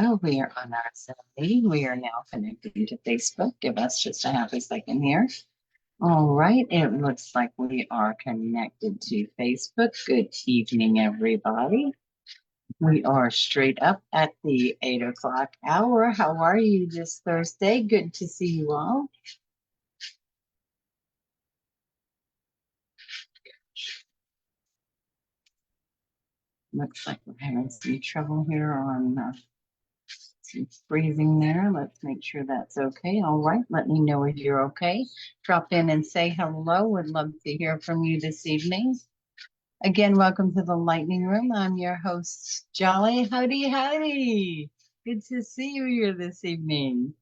Oh, we are on our Sunday. We are now connecting to Facebook. Give us just a half a second here. All right. It looks like we are connected to Facebook. Good evening, everybody. We are straight up at the 8 o'clock hour. How are you this Thursday? Good to see you all. Looks like we're having some trouble here on some freezing there. Let's make sure that's okay. All right. Let me know if you're okay. Drop in and say hello. Would love to hear from you this evening. Again, welcome to the Lightning Room. I'm your host, Jolly. Howdy, howdy. Good to see you here this evening.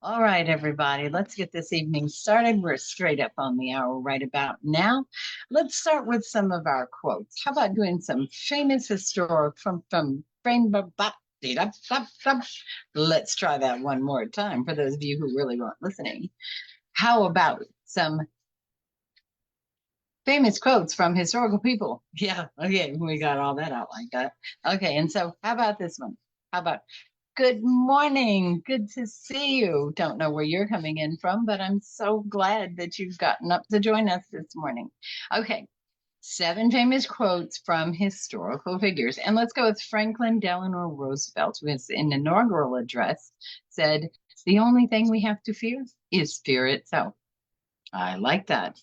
All right, everybody, let's get this evening started. We're straight up on the hour right about now. Let's start with some of our quotes. How about doing some famous historic from frame. Let's try that one more time for those of you who really weren't listening. How about some famous quotes from historical people? Yeah, okay, we got all that out like that. Okay, and so how about this one? How about good morning? Good to see you. Don't know where you're coming in from, but I'm so glad that you've gotten up to join us this morning. Okay, 7 famous quotes from historical figures. And let's go with Franklin Delano Roosevelt, who in an inaugural address said, "The only thing we have to fear is fear itself." I like that.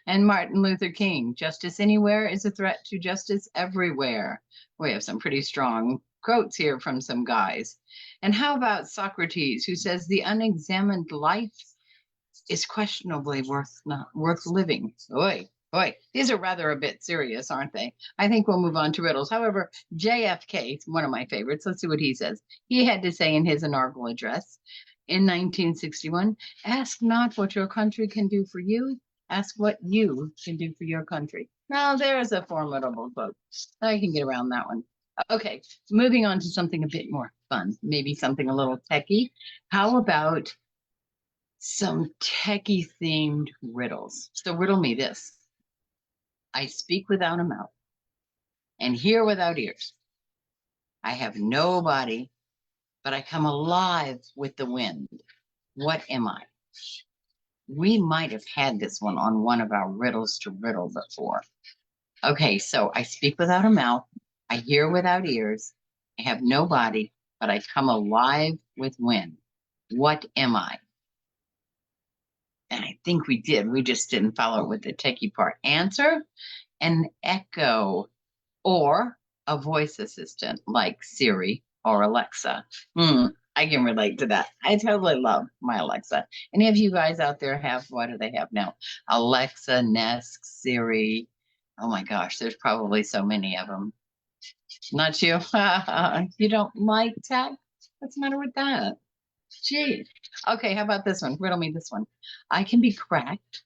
And Martin Luther King, "Justice anywhere is a threat to justice everywhere." We have some pretty strong quotes here from some guys. And how about Socrates, who says, "The unexamined life is questionably worth living." Oi, oi. These are rather a bit serious, aren't they? I think we'll move on to riddles. However, JFK, one of my favorites, let's see what he says. He had to say in his inaugural address in 1961, "Ask not what your country can do for you, ask what you can do for your country." Now, there's a formidable quote. I can get around that one. Okay, moving on to something a bit more fun, maybe something a little techie. How about some techie themed riddles? So riddle me this. I speak without a mouth and hear without ears. I have no body, but I come alive with the wind. What am I? We might have had this one on one of our riddles to riddle before. Okay, so I speak without a mouth, I hear without ears, I have no body, but I come alive with wind. What am I? And I think we did. We just didn't follow it with the techie part. Answer: an echo or a voice assistant like Siri or Alexa. I can relate to that. I totally love my Alexa. Any of you guys out there have, what do they have now? Alexa, Nest, Siri. Oh my gosh, there's probably so many of them. Not you? You don't like tech? What's the matter with that? Gee. Okay, how about this one? Riddle me this one. I can be cracked,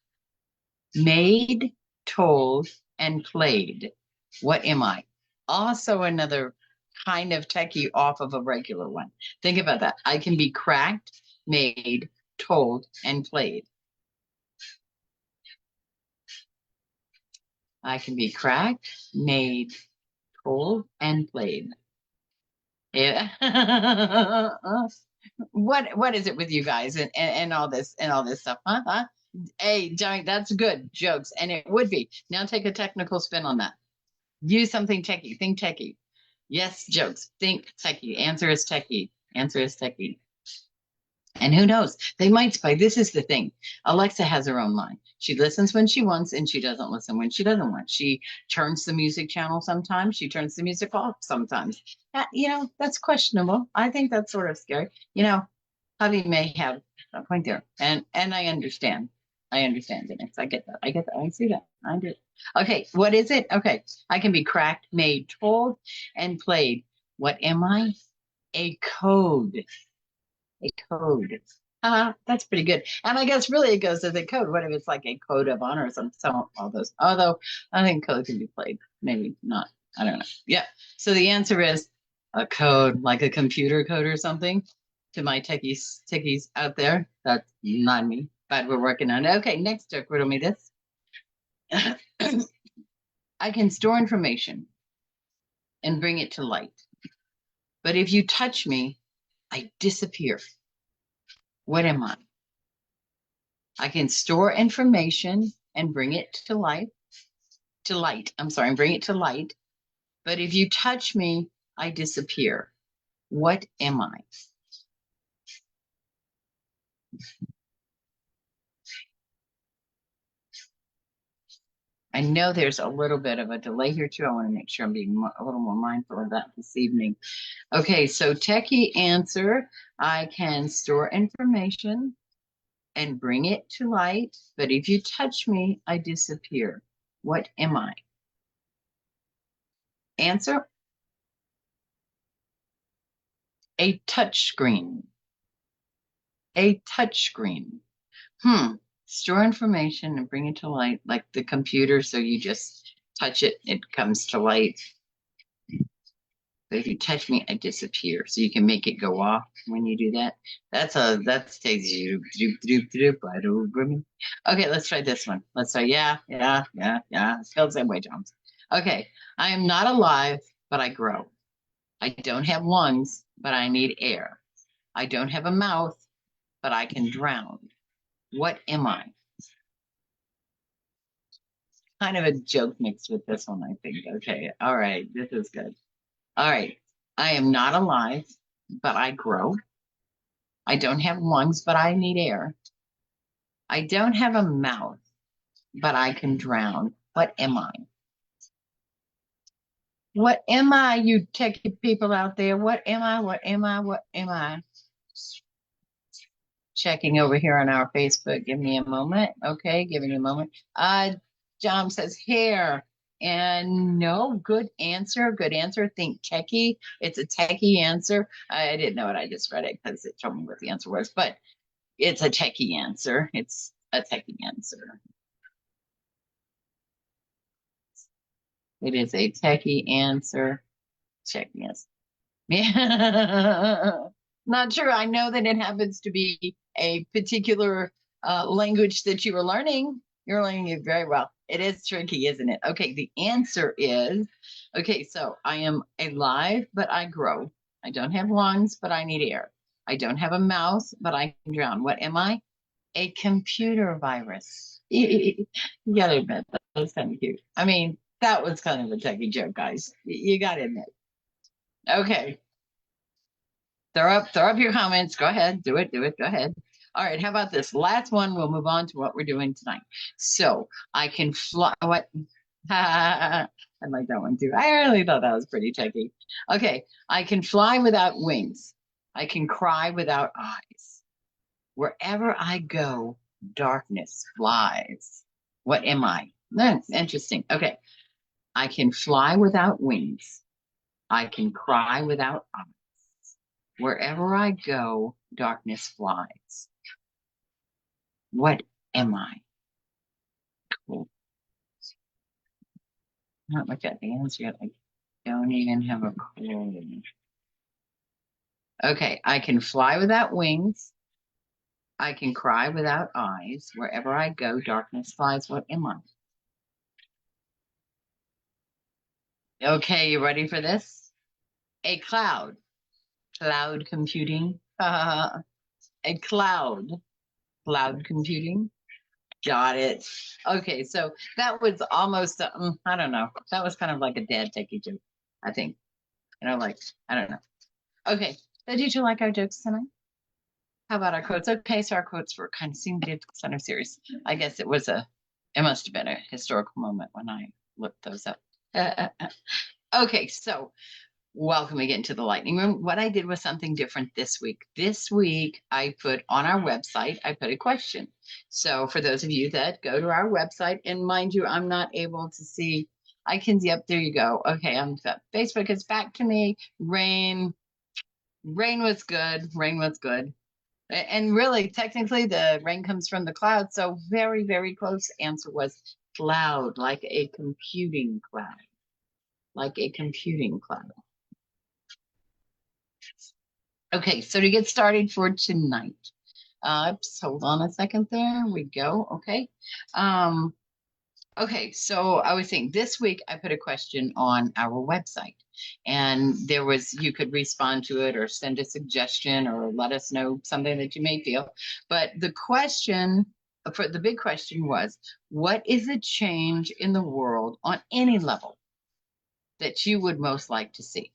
made, told, and played. What am I? Also another kind of techie off of a regular one. Think about that. I can be cracked, made, told, and played. I can be cracked, made, told, and played. Yeah. What is it with you guys and all this stuff? Huh? Hey, Johnny, that's good jokes, and it would be. Now take a technical spin on that. Use something techie. Think techie. Yes, jokes. Think techie. Answer is techie. Answer is techie. And who knows? They might spy. This is the thing. Alexa has her own mind. She listens when she wants, and she doesn't listen when she doesn't want. She turns the music channel sometimes. She turns the music off sometimes. That's questionable. I think that's sort of scary. Hubby may have a point there, and I understand. I understand, Dennis. I get that. I get that. I see that. I do. Okay, what is it? Okay, I can be cracked, made, told, and played. What am I? A code. A code. That's pretty good. And I guess really it goes to the code. What if it's like a code of honor or some all those? Although I think code can be played. Maybe not. I don't know. Yeah. So the answer is a code, like a computer code or something. To my techies out there, that's not me, but we're working on it. Okay, next joke, riddle me this. I can store information and bring it to light. But if you touch me, I disappear. What am I? I can store information and bring it to life, to light. I'm sorry, bring it to light. But if you touch me, I disappear. What am I? I know there's a little bit of a delay here too. I want to make sure I'm being a little more mindful of that this evening. Okay, so techie answer, I can store information and bring it to light, but if you touch me, I disappear. What am I? Answer, a touch screen. A touch screen. Store information and bring it to light like the computer. So you just touch it, it comes to light. But if you touch me, I disappear. So you can make it go off when you do that. That takes you. Okay, let's try this one. Let's try. Yeah. It's spelled the same way, Jones. Okay. I am not alive, but I grow. I don't have lungs, but I need air. I don't have a mouth, but I can drown. What am I? Kind of a joke mixed with this one, I think. Okay. All right. This is good. All right. I am not alive, but I grow. I don't have lungs, but I need air. I don't have a mouth, but I can drown. What am I? What am I, you techie people out there? What am I? What am I? What am I? Checking over here on our Facebook. Give me a moment. Okay, giving me a moment. John says hair. And no, good answer. Good answer. Think techie. It's a techie answer. I didn't know it. I just read it because it told me what the answer was, but it's a techie answer. It's a techie answer. It is a techie answer. Check yes. Yeah. Not sure. I know that it happens to be a particular language that you were learning. You're learning it very well. It is tricky, isn't it? Okay, the answer is okay, so I am alive, but I grow. I don't have lungs, but I need air. I don't have a mouth, but I can drown. What am I? A computer virus. You gotta admit, that was kind of cute. I mean, that was kind of a techie joke, guys. You gotta admit. Okay. Throw up your comments. Go ahead. Do it. Go ahead. All right. How about this last one? We'll move on to what we're doing tonight. So I can fly. What? I like that one too. I really thought that was pretty techy. Okay. I can fly without wings. I can cry without eyes. Wherever I go, darkness flies. What am I? That's interesting. Okay. I can fly without wings. I can cry without eyes. Wherever I go, darkness flies. What am I? Cool. Not look at the answer yet. I don't even have a clue. Okay, I can fly without wings. I can cry without eyes. Wherever I go, darkness flies. What am I? Okay, you ready for this? A cloud. Cloud computing. A cloud. Cloud computing. Got it. Okay, so that was almost, I don't know. That was kind of like a dad techie joke, I think. Like, I don't know. Okay, so did you like our jokes tonight? How about our quotes? Okay, so our quotes were kind of seemed to center series. I guess it must have been a historical moment when I looked those up. Okay, so welcome again to the lightning room. What I did was something different this week. This week, I put on our website, I put a question. So for those of you that go to our website, and mind you, I'm not able to see, I can see up, there you go. Okay, Facebook is back to me. Rain was good. Rain was good. And really, technically, the rain comes from the cloud. So very, very close answer was cloud, like a computing cloud. Like a computing cloud. Okay, so to get started for tonight, hold on a second there. We go. Okay. Okay, so I was saying this week I put a question on our website, and you could respond to it or send a suggestion or let us know something that you may feel. But the big question was, what is a change in the world on any level that you would most like to see?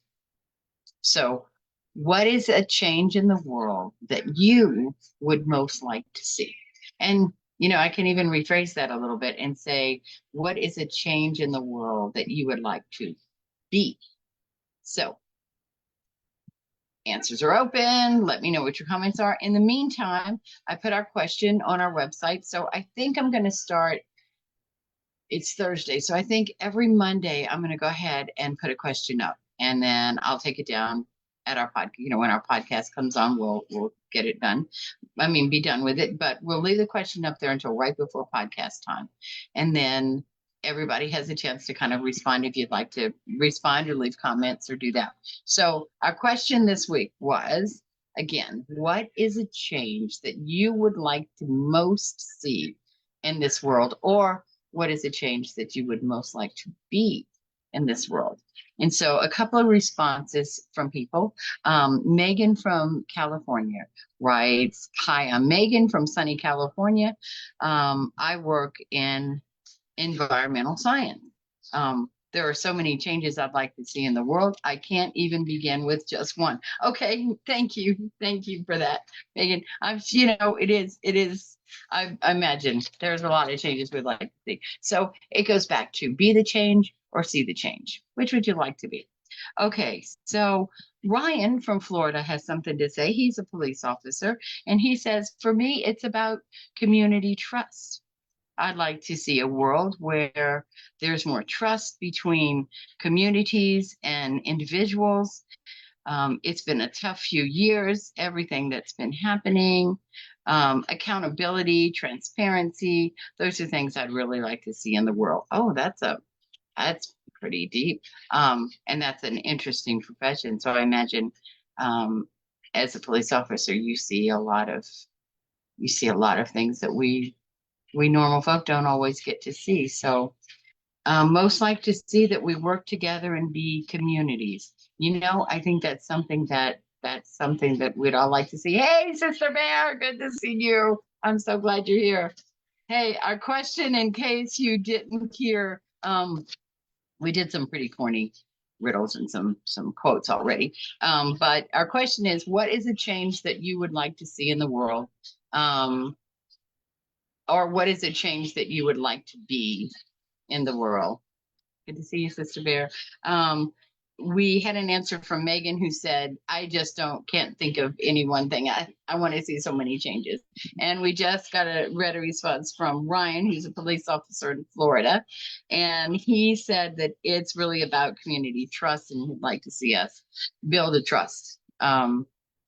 So, what is a change in the world that you would most like to see? And, I can even rephrase that a little bit and say, what is a change in the world that you would like to be? So, answers are open. Let me know what your comments are. In the meantime, I put our question on our website. So, I think I'm going to start. It's Thursday. So, I think every Monday, I'm going to go ahead and put a question up, and then I'll take it down at our podcast. When our podcast comes on, we'll get it done. I mean, be done with it, but we'll leave the question up there until right before podcast time. And then everybody has a chance to kind of respond if you'd like to respond or leave comments or do that. So our question this week was, again, what is a change that you would like to most see in this world? Or what is a change that you would most like to be in this world? And so a couple of responses from people. Megan from California writes, "Hi, I'm Megan from sunny California. I work in environmental science. There are so many changes I'd like to see in the world. I can't even begin with just one." Okay, thank you. Thank you for that, Megan. It is. I imagine there's a lot of changes we'd like to see. So it goes back to be the change or see the change. Which would you like to be? Okay, so Ryan from Florida has something to say. He's a police officer, and he says, for me, it's about community trust. I'd like to see a world where there's more trust between communities and individuals. It's been a tough few years, everything that's been happening, accountability, transparency. Those are things I'd really like to see in the world. Oh, that's pretty deep. And that's an interesting profession. So I imagine um, as a police officer, you see a lot of things that we normal folk don't always get to see. So most like to see that we work together and be communities. I think that's something that we'd all like to see. Hey, Sister Bear, good to see you. I'm so glad you're here. Hey, our question, in case you didn't hear, we did some pretty corny riddles and some quotes already. But our question is, what is a change that you would like to see in the world? Um, or what is a change that you would like to be in the world? Good to see you, Sister Bear. We had an answer from Megan who said, I just can't think of any one thing. I want to see so many changes. And we just read a response from Ryan, who's a police officer in Florida. And he said that it's really about community trust, and he'd like to see us build a trust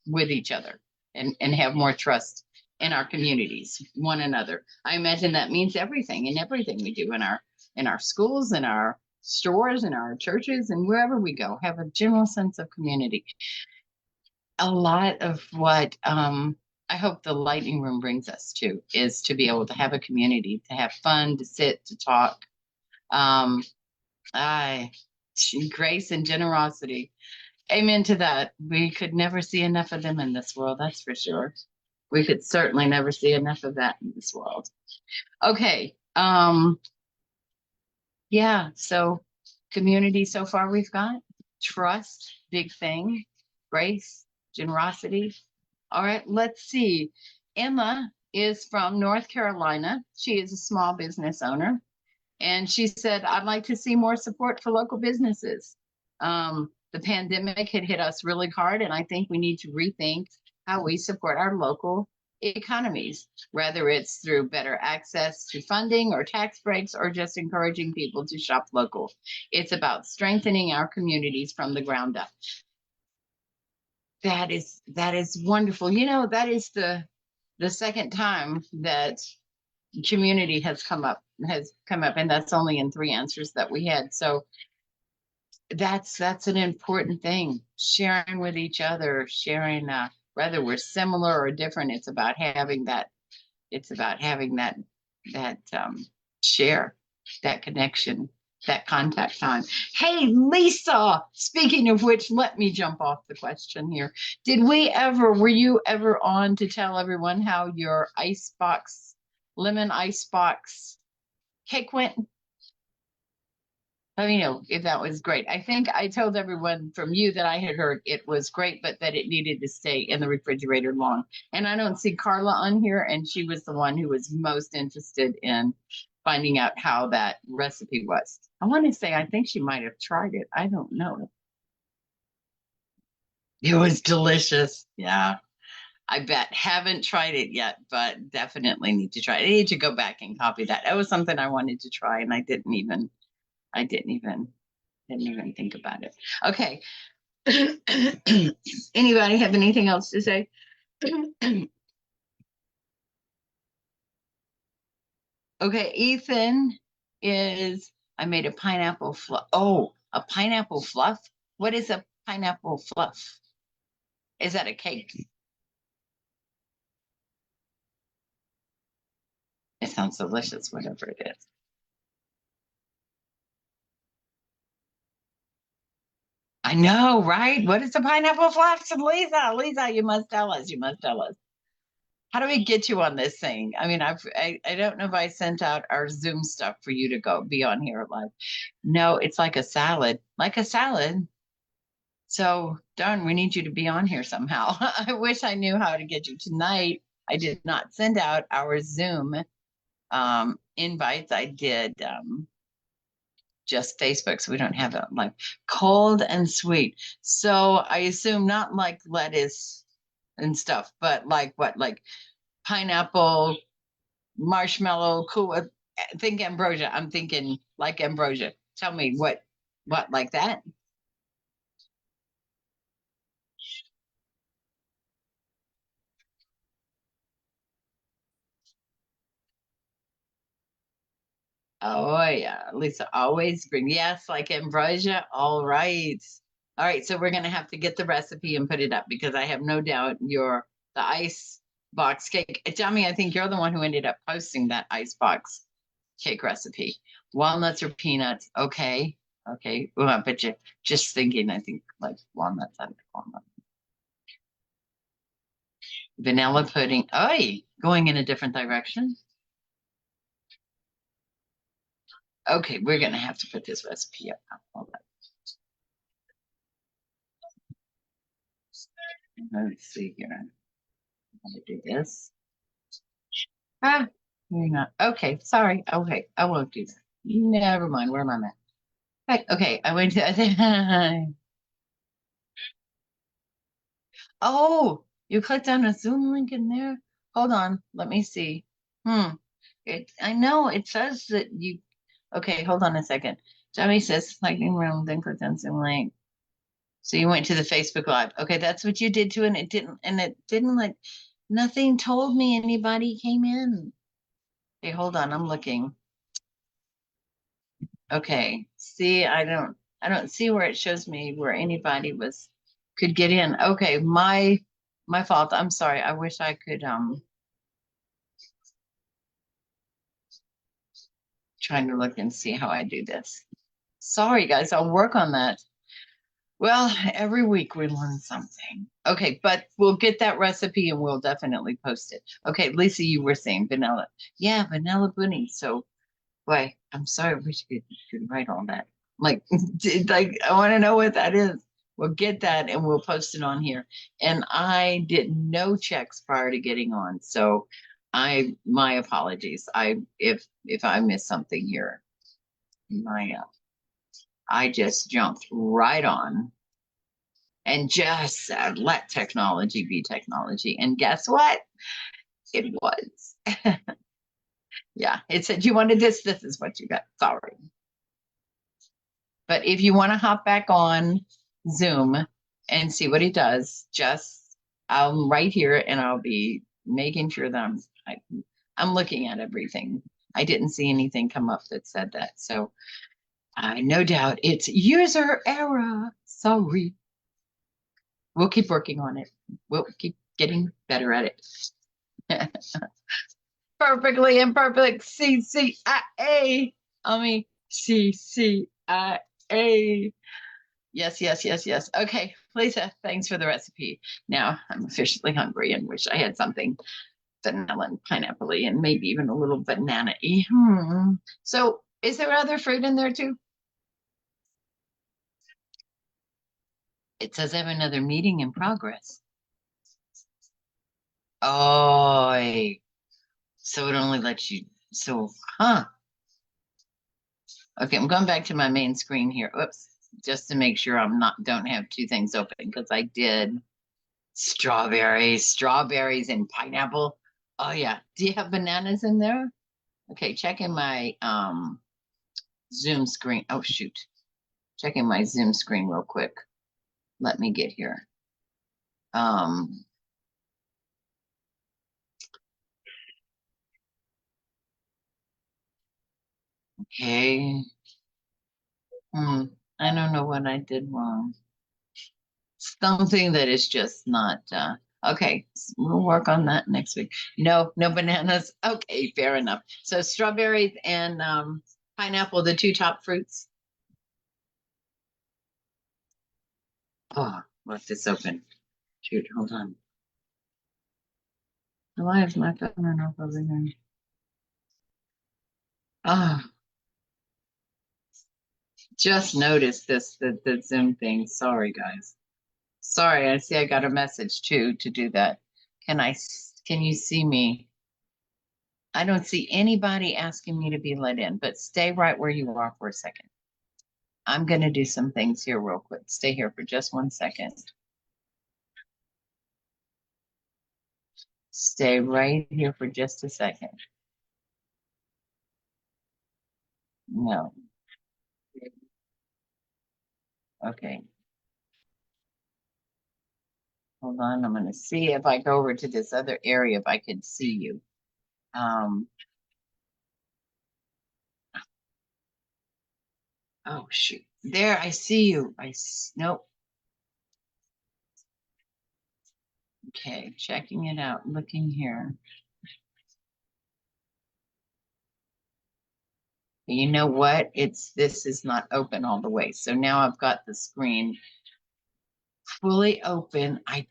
with each other and have more trust in our communities, one another. I imagine that means everything and everything we do in our schools, in our stores, in our churches, and wherever we go, have a general sense of community. A lot of what I hope the lightning room brings us to is to be able to have a community, to have fun, to sit, to talk. Um, I Grace and generosity. Amen to that. We could never see enough of them in this world, that's for sure. We could certainly never see enough of that in this world. Okay. Yeah, so community so far we've got trust, big thing, grace, generosity. All right, let's see. Emma is from North Carolina. She is a small business owner. And she said, I'd like to see more support for local businesses. The pandemic had hit us really hard, and I think we need to rethink how we support our local economies, whether it's through better access to funding or tax breaks or just encouraging people to shop local. It's about strengthening our communities from the ground up. That is wonderful. That is the second time that community has come up, and that's only in 3 answers that we had. So that's an important thing, sharing with each other, sharing whether we're similar or different. It's about having that share. that connection, that contact time. Hey, Lisa, speaking of which, let me jump off the question here. Were you ever on to tell everyone how your lemon icebox cake went? Let me know if that was great. I think I told everyone from you that I had heard it was great, but that it needed to stay in the refrigerator long. And I don't see Carla on here, and she was the one who was most interested in finding out how that recipe was. I want to say I think she might have tried it. I don't know. It was delicious. Yeah, I bet. Haven't tried it yet, but definitely need to try it. I need to go back and copy that. That was something I wanted to try, and I didn't even think about it. Okay. Anybody have anything else to say? Okay, Ethan I made a pineapple fluff. Oh, a pineapple fluff? What is a pineapple fluff? Is that a cake? It sounds delicious, whatever it is. I know, right? What is a pineapple fluff? Lisa, you must tell us. You must tell us. How do we get you on this thing? I mean, I don't know if I sent out our Zoom stuff for you to go be on here live. No, it's like a salad, like a salad. So darn, we need you to be on here somehow. I wish I knew how to get you tonight. I did not send out our Zoom invites. I did just Facebook, so we don't have it like cold and sweet. So I assume not like lettuce and stuff, but like what, like pineapple, marshmallow, cool. Think ambrosia. I'm thinking like ambrosia. Tell me what like that? Oh yeah, Lisa always bring yes, like ambrosia. All right. So we're gonna have to get the recipe and put it up because I have no doubt the ice box cake. Tommy, I think you're the one who ended up posting that ice box cake recipe. Walnuts or peanuts? Okay, okay. Well, but you just thinking, I think like walnuts. I like walnut. Vanilla pudding. Oh, going in a different direction. Okay, we're gonna have to put this recipe up. Hold on. Let's see here. How to do this. Ah, you're not. Okay, sorry. Okay, I won't do that. Never mind. Where am I at? Right, okay, I went to. Oh, you clicked on a Zoom link in there? Hold on. Let me see. Hmm. I know it says that you. Okay, hold on a second. Johnny says lightning room, then click on Zoom link. So you went to the Facebook Live. Okay, that's what you did too, and it didn't like nothing told me anybody came in. Okay, hold on, I'm looking. Okay, see, I don't see where it shows me where anybody could get in. Okay, my fault. I'm sorry. I wish I could trying to look and see how I do this. Sorry guys, I'll work on that. Well, every week we learn something. Okay, but we'll get that recipe and we'll definitely post it. Okay, Lisa, you were saying vanilla. Yeah, vanilla pudding. So, boy, I'm sorry. I wish you could write all that. Like, like I want to know what that is. We'll get that and we'll post it on here. And I did no checks prior to getting on, so my apologies. If I missed something here, my I just jumped right on and just said, let technology be technology. And guess what? It was. Yeah, it said, you wanted this, this is what you got. Sorry. But if you want to hop back on Zoom and see what he does, I'm right here and I'll be making sure that I'm looking at everything. I didn't see anything come up that said that. So I no doubt it's user error. Sorry. We'll keep working on it. We'll keep getting better at it. Perfectly imperfect CCIA. CCIA. Yes, yes, yes, yes. Okay, Lisa, thanks for the recipe. Now I'm officially hungry and wish I had something vanilla and pineapple and maybe even a little banana-y. So is there other fruit in there too? It says I have another meeting in progress. Oh, so it only lets you, so, huh. Okay, I'm going back to my main screen here. Oops, just to make sure don't have two things open because I did strawberries and pineapple. Oh yeah. Do you have bananas in there? Okay, checking my Zoom screen. Oh shoot. Checking my Zoom screen real quick. Let me get here. Um okay. I don't know what I did wrong. Something that is just not okay. We'll work on that next week. No, no bananas. Okay, fair enough. So strawberries and pineapple, the two top fruits. Oh, left this open. Shoot, hold on. Why is my phone off over here? Ah, just noticed the Zoom thing. Sorry, guys. Sorry, I see I got a message too to do that. Can you see me? I don't see anybody asking me to be let in, but stay right where you are for a second. I'm going to do some things here real quick. Stay here for just 1 second. Stay right here for just a second. No. Okay. Hold on. I'm going to see if I go over to this other area, if I can see you. Oh, shoot. There, I see you. Nope. Okay, checking it out, looking here. You know what? This is not open all the way. So now I've got the screen fully open. I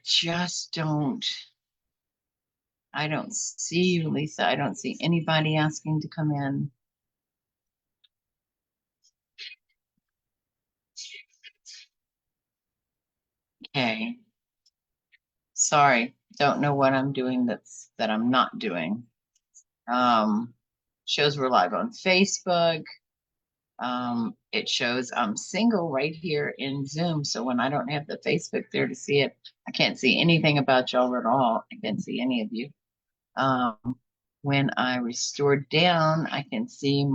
don't see you, Lisa. I don't see anybody asking to come in. Okay. Sorry, don't know what I'm doing that I'm not doing. Shows we're live on Facebook. It shows I'm single right here in Zoom. So when I don't have the Facebook there to see it, I can't see anything about y'all at all. I can't see any of you. When I restore down, I can see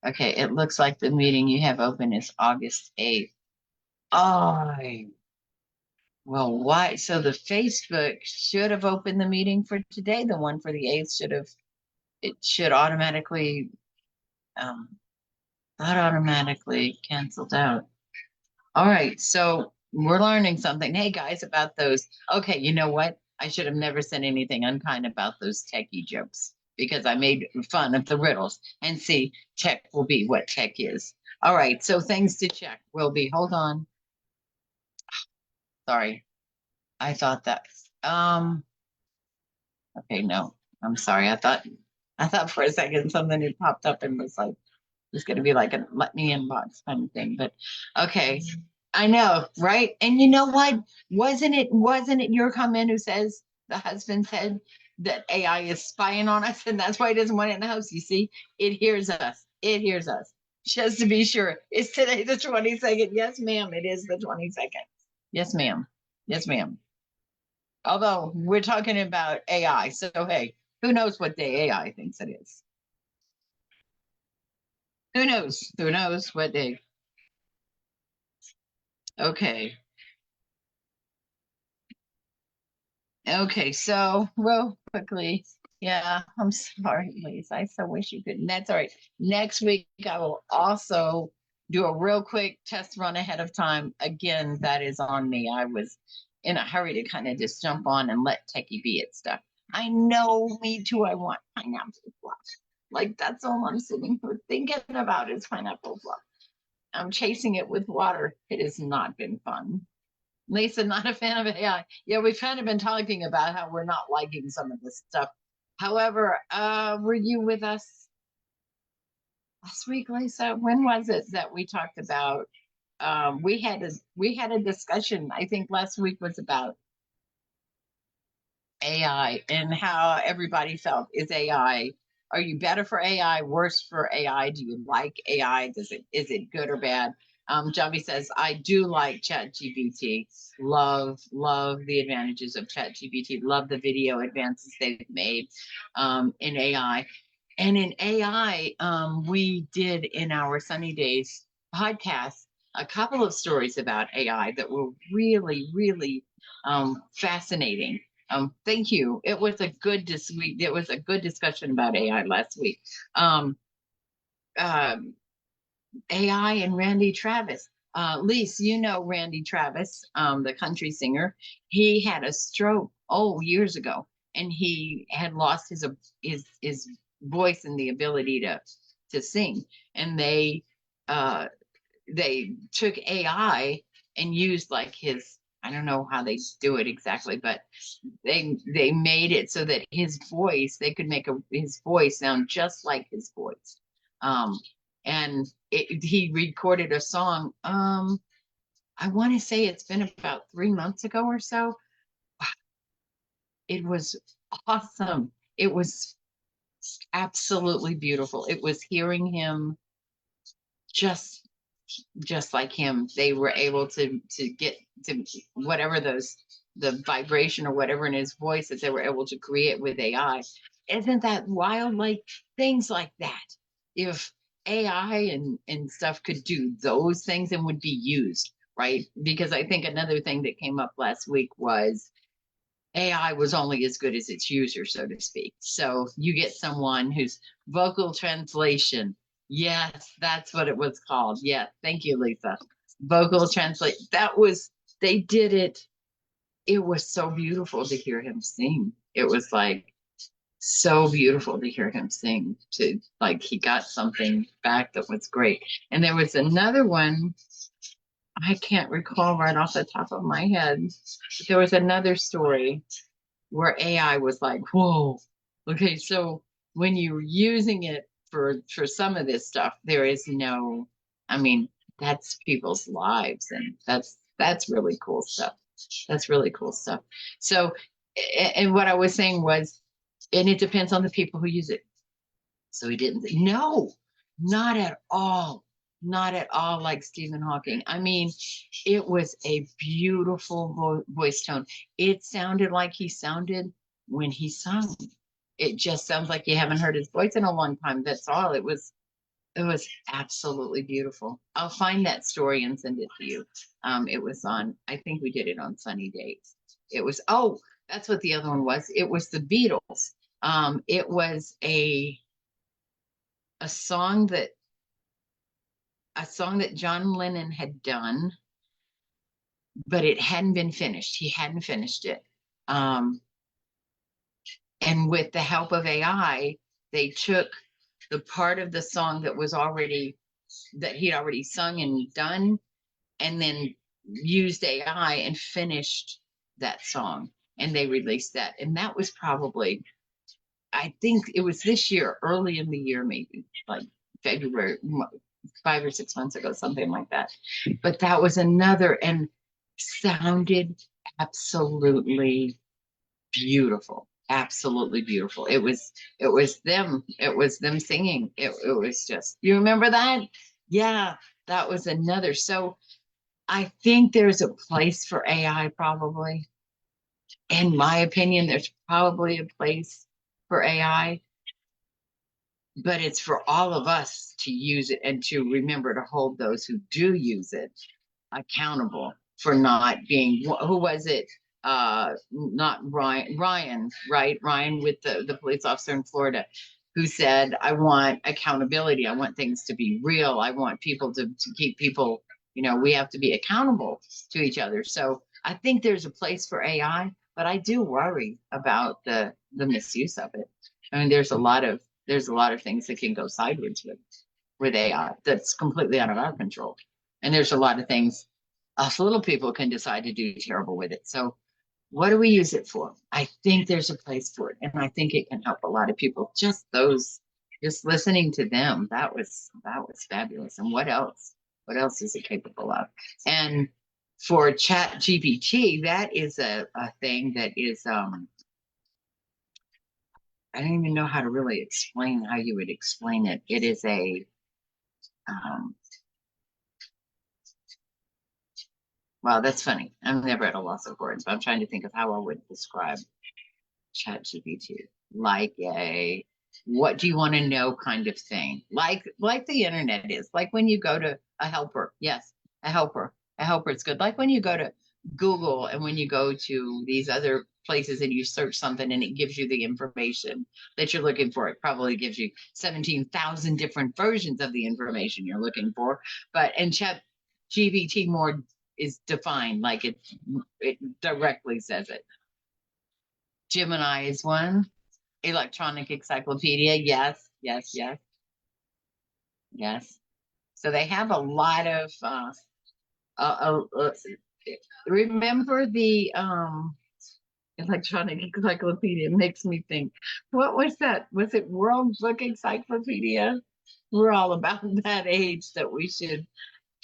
okay, it looks like the meeting you have open is August 8th. Oh, well, why? So the Facebook should have opened the meeting for today. The one for the 8th it should automatically, um, not automatically canceled out. All right, so we're learning something. Hey guys, about those. Okay, you know what? I should have never said anything unkind about those techie jokes because I made fun of the riddles. And see, tech will be what tech is. All right, so things to check will be, hold on. Sorry, I thought that, okay, no, I'm sorry. I thought for a second something had popped up and was like, it's going to be like a let me inbox kind of thing. But okay, I know, right? And you know what? Wasn't it your comment who says the husband said that AI is spying on us and that's why he doesn't want it in the house? You see, it hears us. It hears us. Just to be sure, is today the 22nd? Yes, ma'am. It is the 22nd. Yes, ma'am. Yes, ma'am. Although we're talking about AI, so hey, who knows what day AI thinks it is? Who knows? Who knows what day? Okay. Okay, so real quickly, yeah, I'm sorry, Lisa. I so wish you could. And that's all right. Next week, I will also do a real quick test run ahead of time. Again, that is on me. I was in a hurry to kind of just jump on and let Techie be it stuff. I know, me too. I want pineapple fluff. Like that's all I'm sitting here thinking about is pineapple fluff. I'm chasing it with water. It has not been fun. Lisa, not a fan of AI. Yeah, we've kind of been talking about how we're not liking some of this stuff. However, were you with us last week, Lisa? When was it that we talked about? We had a discussion. I think last week was about AI and how everybody felt is AI. Are you better for AI, worse for AI? Do you like AI? Is it good or bad? Javi says, I do like ChatGPT. Love the advantages of ChatGPT. Love the video advances they've made in AI. And in AI, we did in our Sunny Days podcast a couple of stories about AI that were really, really fascinating. Thank you. It was a good it was a good discussion about AI last week. Um, AI and Randy Travis. Lise, you know Randy Travis, the country singer. He had a stroke years ago, and he had lost his voice and the ability to sing. And they took AI and used like his, I don't know how they do it exactly, but they made it so that his voice, they could make his voice sound just like his voice. Um, and he recorded a song. I want to say it's been about 3 months ago or so. It was awesome. It was absolutely beautiful. It was hearing him just just like him. They were able to get to whatever the vibration or whatever in his voice that they were able to create with AI. Isn't that wild? Like things like that. If AI and stuff could do those things and would be used, right? Because I think another thing that came up last week was AI was only as good as its user, so to speak. So you get someone who's vocal translation. Yes, that's what it was called. Yeah, thank you, Lisa. Vocal translate. They did it. It was so beautiful to hear him sing. It was like so beautiful to hear him sing. To like he got something back that was great. And there was another one I can't recall right off the top of my head. There was another story where AI was like, whoa, okay, so when you're using it for some of this stuff, there is no, I mean, that's people's lives, and that's really cool stuff. That's really cool stuff. So, and what I was saying was, and it depends on the people who use it. So he didn't say, no, not at all. Not at all like Stephen Hawking. I mean, it was a beautiful voice tone. It sounded like he sounded when he sung. It just sounds like you haven't heard his voice in a long time. That's all. It was absolutely beautiful. I'll find that story and send it to you. It was on, I think we did it on Sunny Days. It was, that's what the other one was. It was the Beatles. It was a song that John Lennon had done, but it hadn't been finished. He hadn't finished it. And with the help of AI, they took the part of the song that he'd already sung and done, and then used AI and finished that song. And they released that. And that was probably, I think it was this year, early in the year, maybe like February, 5 or 6 months ago, something like that. But that was another and sounded absolutely beautiful. Absolutely beautiful. It was them singing. It was just, you remember that? Yeah, that was another. So I think there's a place for AI probably. In my opinion, there's probably a place for AI, but it's for all of us to use it and to remember to hold those who do use it accountable for not being, who was it? Not Ryan, right? Ryan with the police officer in Florida who said, I want accountability. I want things to be real. I want people to keep people, we have to be accountable to each other. So I think there's a place for AI, but I do worry about the misuse of it. I mean, there's a lot of there's a lot of things that can go sideways with AI that's completely out of our control. And there's a lot of things us little people can decide to do terrible with it. So what do we use it for? I think there's a place for it. And I think it can help a lot of people. Just listening to them, that was fabulous. And what else? What else is it capable of? And for Chat GPT, that is a thing that is I don't even know how to really explain how you would explain it. It is a well, that's funny. I'm never at a loss of words, but I'm trying to think of how I would describe ChatGPT. Like a what do you want to know kind of thing. Like the internet is. Like when you go to a helper. Yes, a helper. A helper is good. Like when you go to Google and when you go to these other places and you search something and it gives you the information that you're looking for. It probably gives you 17,000 different versions of the information you're looking for. But in Chat GPT more is defined, like it directly says it. Gemini is one. Electronic encyclopedia, yes, yes, yes, yes. So they have a lot of remember the electronic encyclopedia makes me think, what was that? Was it World Book Encyclopedia? We're all about that age that we should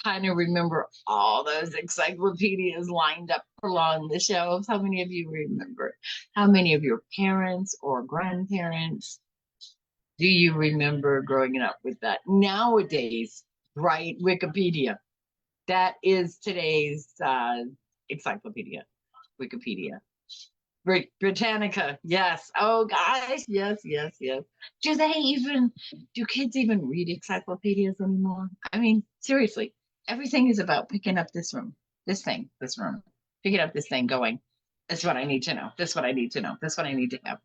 kind of remember all those encyclopedias lined up along the shelves. How many of you remember? How many of your parents or grandparents do you remember growing up with that? Nowadays, right? Wikipedia. That is today's encyclopedia. Wikipedia. Britannica, yes. Oh gosh, yes, yes, yes. Do kids even read encyclopedias anymore? I mean, seriously, everything is about picking up this room, picking up this thing, going, this is what I need to know. This is what I need to know. This is what I need to have.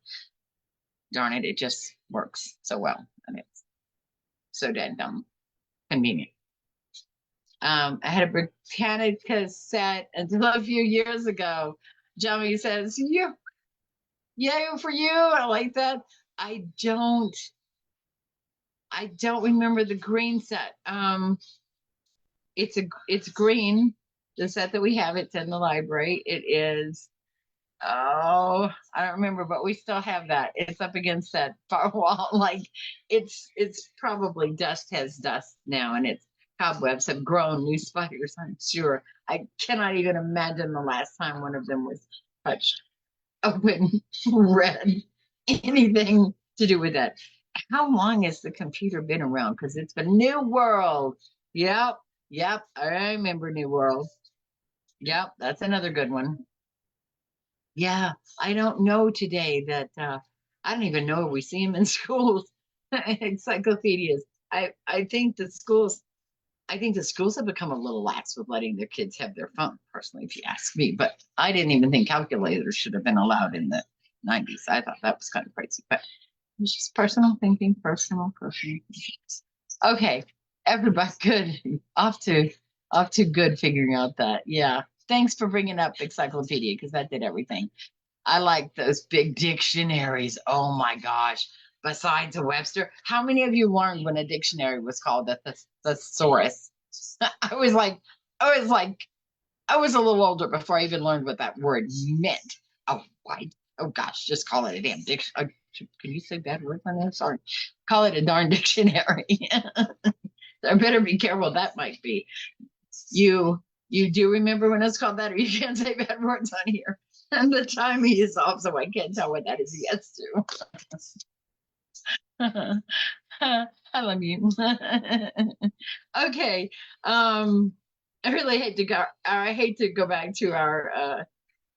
Darn it, it just works so well. And it's so dead dumb convenient. I had a Britannica set until a few years ago. Johnny says, yay for you. I like that. I don't remember the green set. It's green. The set that we have, it's in the library. It is, oh, I don't remember, but we still have that. It's up against that far wall. Like it's probably dust has dust now, and its cobwebs have grown new spiders, I'm sure. I cannot even imagine the last time one of them was touched, open, read, anything to do with that. How long has the computer been around? Because it's been New World. Yep, yep. I remember New World. Yep, that's another good one. Yeah, I don't know today that I don't even know if we see them in schools. Encyclopedias. I think the schools have become a little lax with letting their kids have their phone, personally, if you ask me. But I didn't even think calculators should have been allowed in the 90s. I thought that was kind of crazy. But it's just personal thinking, personal thinking. Okay, everybody, good. Off to good figuring out that. Yeah. Thanks for bringing up encyclopedia because that did everything. I like those big dictionaries. Oh my gosh. Besides a Webster, how many of you learned when a dictionary was called a thesaurus? I was like, I was like, I was a little older before I even learned what that word meant. Oh, why? Oh gosh, just call it a damn dictionary. Can you say bad words on there? Sorry. Call it a darn dictionary. I better be careful. That might be. You do remember when it's called that, or you can't say bad words on here. And the timing is off, so I can't tell what that is yes to. I love you. Okay. I really hate to go. I hate to go back to our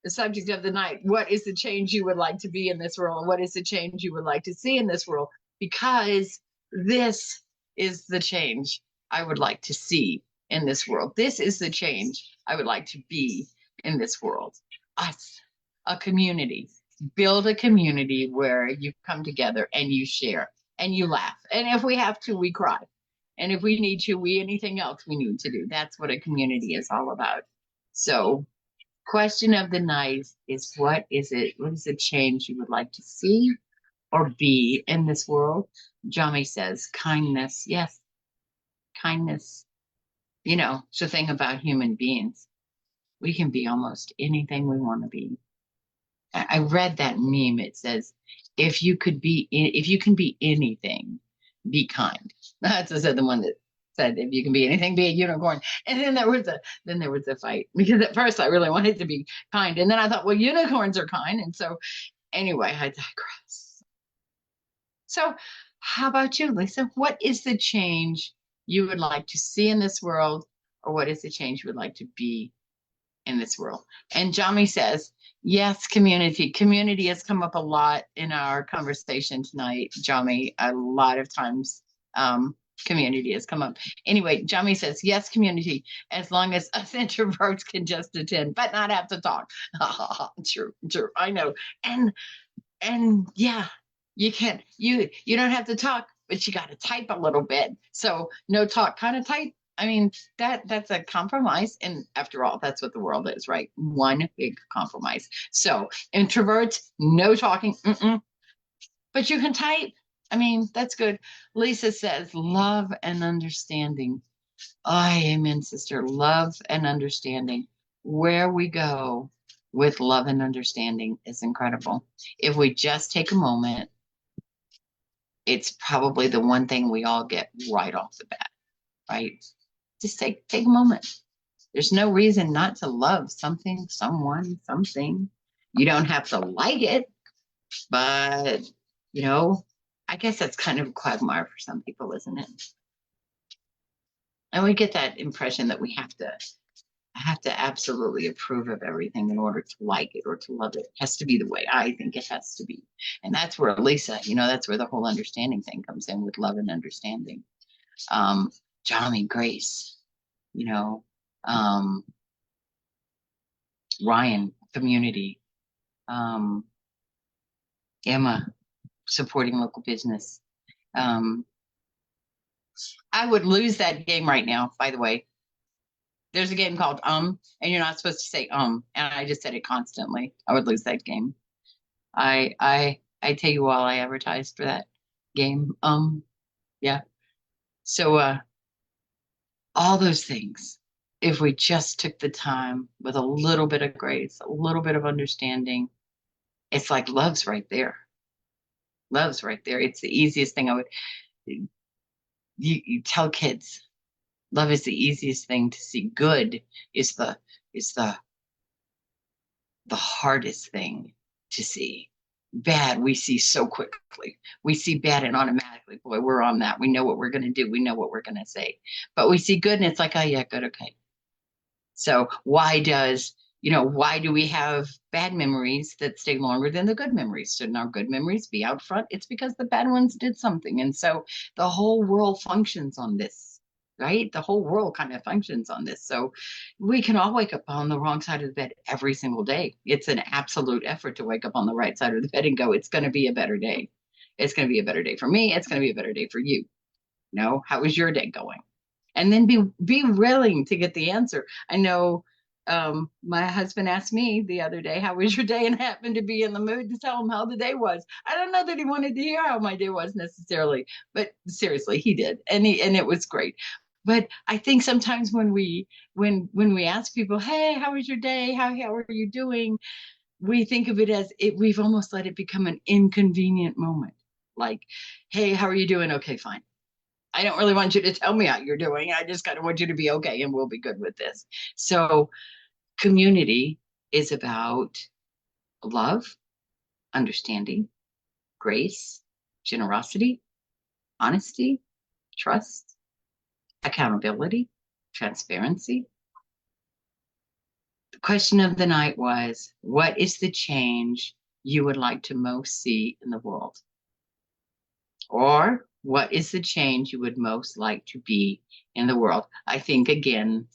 the subject of the night. What is the change you would like to be in this world? What is the change you would like to see in this world? Because this is the change I would like to see in this world. This is the change I would like to be in this world. Us, a community. Build a community where you come together and you share and you laugh. And if we have to, we cry. And if we need to, we anything else we need to do. That's what a community is all about. So, question of the night is what is it? What is the change you would like to see? or be in this world? Jami says kindness. Yes, kindness. It's the thing about human beings. We can be almost anything we want to be. I read that meme. It says, if you can be anything, be kind. That's the one that said, if you can be anything, be a unicorn. And then there was a fight because at first I really wanted to be kind. And then I thought, well, unicorns are kind. And so anyway, I digress. So how about you, Lisa? What is the change you would like to see in this world? Or what is the change you would like to be in this world? And Jami says, yes, community. Community has come up a lot in our conversation tonight, Jami. A lot of times, community has come up. Anyway, Jami says, yes, community, as long as us introverts can just attend, but not have to talk. True, true. I know. And yeah, you don't have to talk, but you got to type a little bit. So no talk, kind of type. I mean, that's a compromise. And after all, that's what the world is, right? One big compromise. So introverts, no talking, but you can type. I mean, that's good. Lisa says, love and understanding. I amen, sister. Love and understanding. Where we go with love and understanding is incredible. If we just take a moment, it's probably the one thing we all get right off the bat, right? Just take a moment. There's no reason not to love something, someone, something. You don't have to like it, but I guess that's kind of a quagmire for some people, isn't it? And we get that impression that we have to absolutely approve of everything in order to like it or to love it. It has to be the way I think it has to be. And that's where Lisa, that's where the whole understanding thing comes in with love and understanding. Johnny, Grace, you know, um, Ryan, community, um, Emma, supporting local business. I would lose that game right now, by the way. There's a game called and you're not supposed to say and I just said it constantly. I would lose that game. I tell you all, I advertised for that game. Yeah. So all those things, if we just took the time with a little bit of grace, a little bit of understanding, it's like love's right there. Love's right there. It's the easiest thing you tell kids. Love is the easiest thing to see. Good is the hardest thing to see. Bad, we see so quickly. We see bad and automatically, boy, we're on that. We know what we're going to do. We know what we're going to say. But we see good and it's like, oh, yeah, good, okay. So why do we have bad memories that stay longer than the good memories? Shouldn't our good memories be out front? It's because the bad ones did something. And so the whole world functions on this, right? The whole world kind of functions on this. So we can all wake up on the wrong side of the bed every single day. It's an absolute effort to wake up on the right side of the bed and go, it's going to be a better day. It's going to be a better day for me. It's going to be a better day for you. How is your day going? And then be willing to get the answer. I know my husband asked me the other day, how was your day? And happened to be in the mood to tell him how the day was. I don't know that he wanted to hear how my day was necessarily, but seriously, he did. And it was great. But I think sometimes when we ask people, hey, how was your day? How are you doing? We think of it as we've almost let it become an inconvenient moment. Like, hey, how are you doing? Okay, fine. I don't really want you to tell me how you're doing. I just kind of want you to be okay and we'll be good with this. So community is about love, understanding, grace, generosity, honesty, trust, accountability, transparency. The question of the night was, what is the change you would like to most see in the world? Or what is the change you would most like to be in the world? I think, again,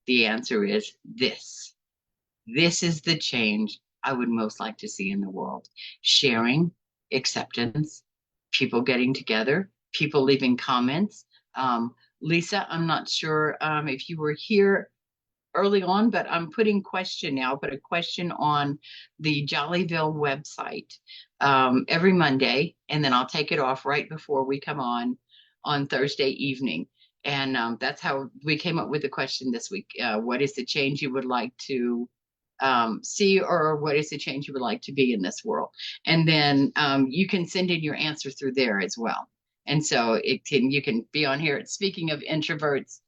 the answer is this. This is the change I would most like to see in the world. Sharing, acceptance, people getting together, people leaving comments. Lisa, I'm not sure if you were here early on, but I'm putting question now, put a question on the Jollyville website. every Monday, and then I'll take it off right before we come on Thursday evening. And that's how we came up with the question this week. What is the change you would like to see, or what is the change you would like to be in this world? And then you can send in your answer through there as well. And so you can be on here. Speaking of introverts,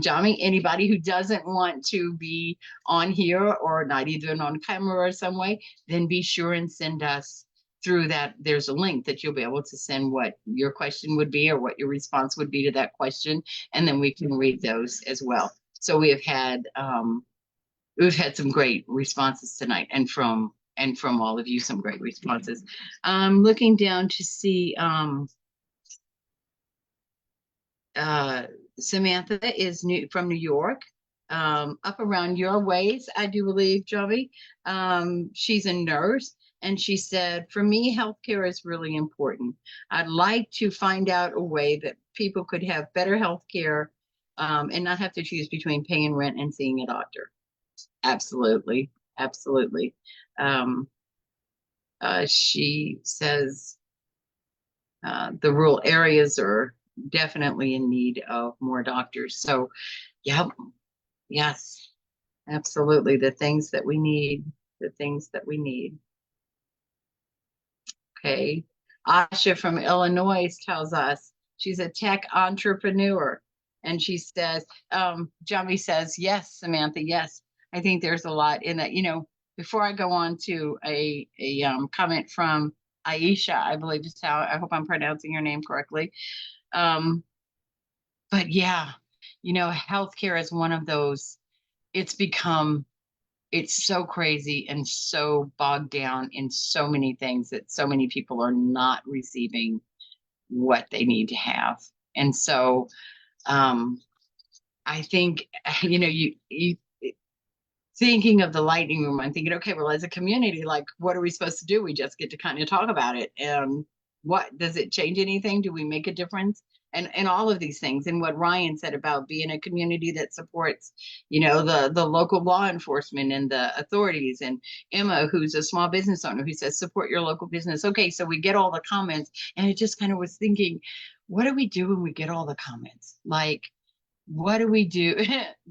Jami, anybody who doesn't want to be on here or not even on camera or some way, then be sure and send us through that. There's a link that you'll be able to send what your question would be or what your response would be to that question, and then we can read those as well. So we've had some great responses tonight, and from all of you, some great responses. Looking down to see Samantha is from New York, up around your ways, I do believe, Jovi. She's a nurse, and she said, for me, healthcare is really important. I'd like to find out a way that people could have better healthcare, and not have to choose between paying rent and seeing a doctor. Absolutely. Absolutely. She says the rural areas are definitely in need of more doctors. So, yeah, yes, absolutely. The things that we need. Okay. Asha from Illinois tells us she's a tech entrepreneur. And she says, Jami says, yes, Samantha, yes. I think there's a lot in that. Before I go on to a comment from Aisha, I believe is how, I hope I'm pronouncing your name correctly. But yeah, healthcare is one of those, it's so crazy and so bogged down in so many things that so many people are not receiving what they need to have. And so I think, you thinking of the lightning room, I'm thinking, okay, well, as a community, like, what are we supposed to do? We just get to kind of talk about it. And what does it change anything? Do we make a difference? And all of these things, and what Ryan said about being a community that supports, the local law enforcement and the authorities, and Emma, who's a small business owner, who says support your local business. Okay, so we get all the comments, and it just kind of was thinking, what do we do when we get all the comments? Like, what do we do,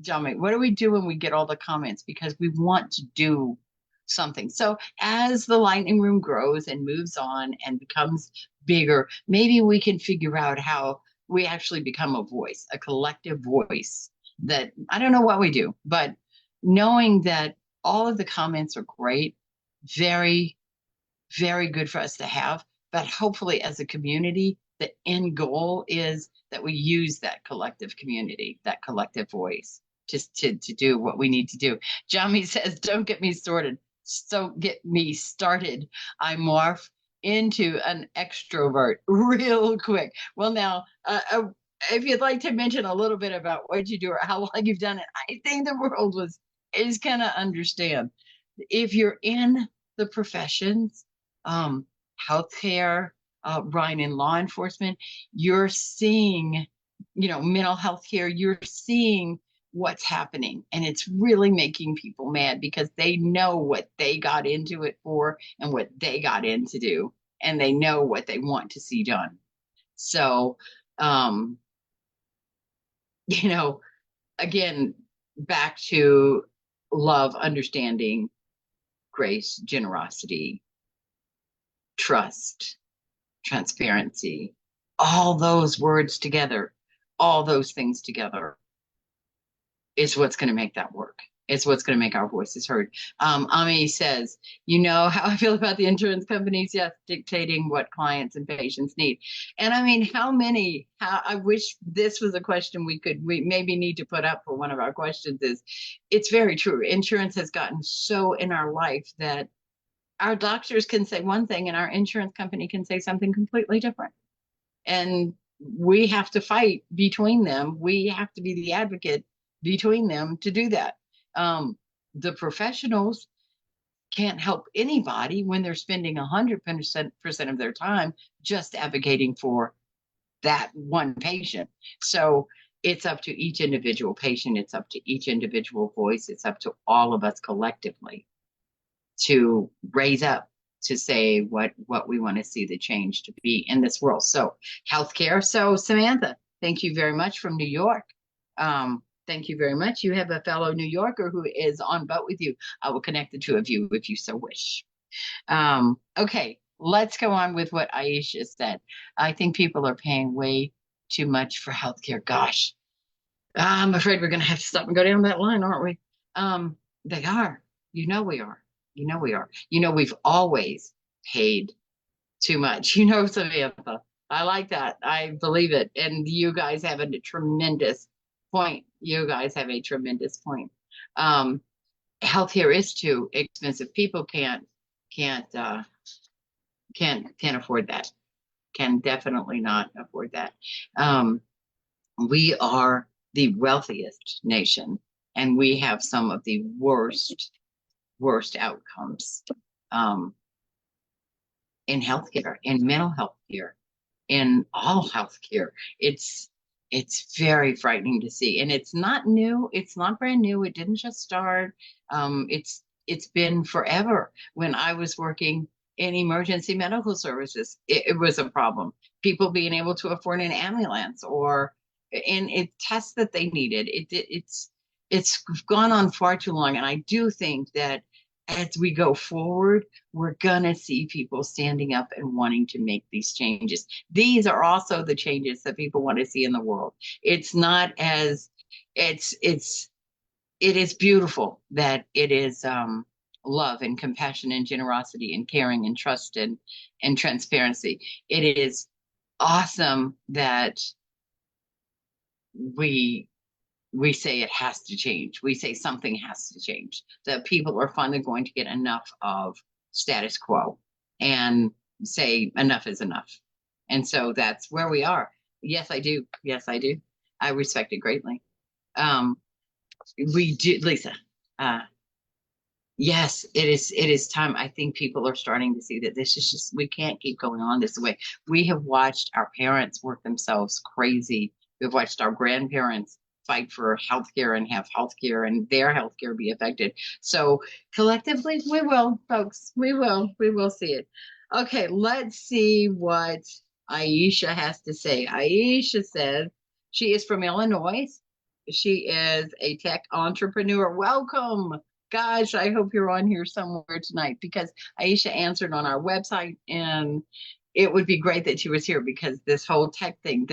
Jami? What do we do when we get all the comments? Because we want to do something. So as the lightning room grows and moves on and becomes bigger, maybe we can figure out how we actually become a voice, a collective voice. That, I don't know what we do, but knowing that all of the comments are great, very, very good for us to have. But hopefully, as a community, the end goal is that we use that collective community, that collective voice, just to do what we need to do. Jami says, don't get me started. So get me started. I morph into an extrovert real quick. Well, now, if you'd like to mention a little bit about what you do or how long you've done it, I think the world is gonna understand. If you're in the professions, healthcare, Ryan, in law enforcement, you're seeing, mental health care, you're seeing what's happening. And it's really making people mad because they know what they got into it for and what they got in to do, and they know what they want to see done. So, again, back to love, understanding, grace, generosity, trust, transparency, all those words together, all those things together is what's going to make that work. It's what's going to make our voices heard. Ami says, how I feel about the insurance companies, yes, dictating what clients and patients need. And I mean, I wish this was a question we maybe need to put up for one of our questions. It's very true. Insurance has gotten so in our life that our doctors can say one thing and our insurance company can say something completely different. And we have to fight between them. We have to be the advocate between them to do that. The professionals can't help anybody when they're spending 100% of their time just advocating for that one patient. So it's up to each individual patient. It's up to each individual voice. It's up to all of us collectively to raise up to say what we want to see the change to be in this world. So healthcare. So Samantha, thank you very much from New York. Thank you very much. You have a fellow New Yorker who is on boat with you. I will connect the two of you if you so wish. Okay, let's go on with what Aisha said. I think people are paying way too much for healthcare. Gosh, I'm afraid we're going to have to stop and go down that line, aren't we? They are. You know we are. You know we are. You know we've always paid too much. You know, Samantha. I like that. I believe it. And you guys have a tremendous point. You guys have a tremendous point. Um, Healthcare is too expensive. People can't can't afford that. Can definitely not afford that. Um, we are the wealthiest nation, and we have some of the worst outcomes um, in healthcare, in mental health care, in all healthcare. It's very frightening to see, and it's not new. It's not brand new. It didn't just start. It's been forever. When I was working in emergency medical services, it was a problem. People being able to afford an ambulance or in it tests that they needed. It's gone on far too long, and I do think that as we go forward, we're gonna see people standing up and wanting to make these changes. These are also the changes that people want to see in the world. It's not as it's it is beautiful that it is love and compassion and generosity and caring and trust and transparency. It is awesome that we we say it has to change. We say something has to change. That people are finally going to get enough of status quo and say enough is enough. And so that's where we are. Yes, I do. Yes, I do. I respect it greatly. Um, we do, Lisa. Uh, yes, it is. It is time. I think people are starting to see that this is just, we can't keep going on this way. We have watched our parents work themselves crazy. We've watched our grandparents fight for healthcare and have healthcare and their healthcare be affected. So collectively, we will, folks. We will see it. Okay, let's see what Aisha has to say. Aisha says she is from Illinois. She is a tech entrepreneur. Welcome. Gosh, I hope you're on here somewhere tonight because Aisha answered on our website, and it would be great that she was here because this whole tech thing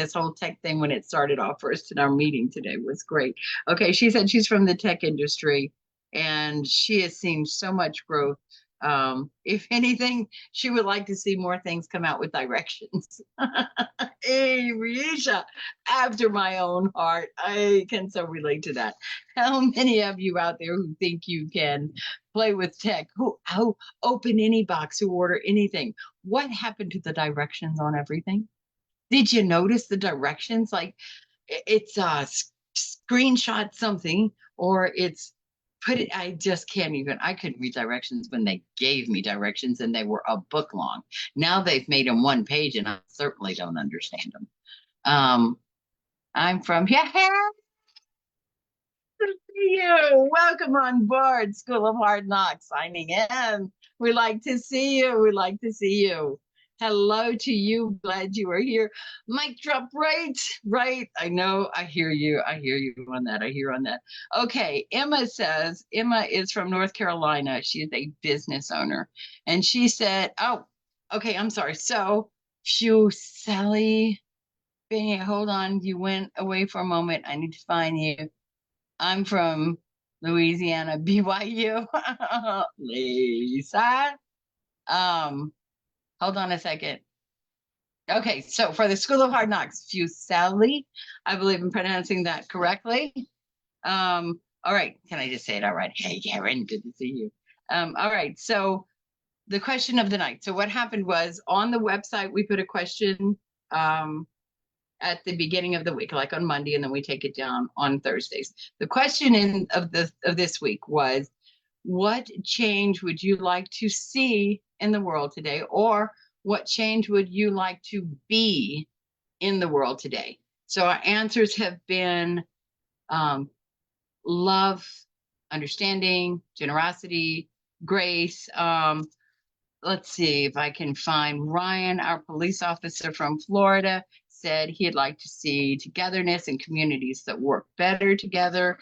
when it started off first in our meeting today was great. Okay, she said she's from the tech industry and she has seen so much growth. If anything, she would like to see more things come out with directions. Hey, Risha, after my own heart. I can so relate to that. How many of you out there who think you can play with tech, who open any box, who order anything? What happened to the directions on everything? Did you notice the directions? Like it's screenshot something or it's put it, I just can't even, I couldn't read directions when they gave me directions and they were a book long. Now they've made them one page and I certainly don't understand them. Um, I'm from, yeah, to see you. Welcome on board, School of Hard Knocks, signing in. We like to see you. We like to see you. Hello to you. Glad you are here. Mic drop right, right. I know. I hear you. I hear you on that. I hear on that. Okay. Emma says, Emma is from North Carolina. She is a business owner. And she said, oh, okay. I'm sorry. So, phew, Sally, hold on. You went away for a moment. I need to find you. I'm from Louisiana, BYU. Lisa. Um, Hold on a second. Okay, so for the School of Hard Knocks, Fuseli, I believe I'm pronouncing that correctly. All right, can I just say it all right? Hey, Karen, good to see you. All right, so the question of the night. So what happened was on the website, we put a question at the beginning of the week, like on Monday, and then we take it down on Thursdays. The question of this week was, what change would you like to see in the world today, or what change would you like to be in the world today? So our answers have been love, understanding, generosity, grace, let's see if I can find Ryan, our police officer from Florida, said he'd like to see togetherness in communities that work better together.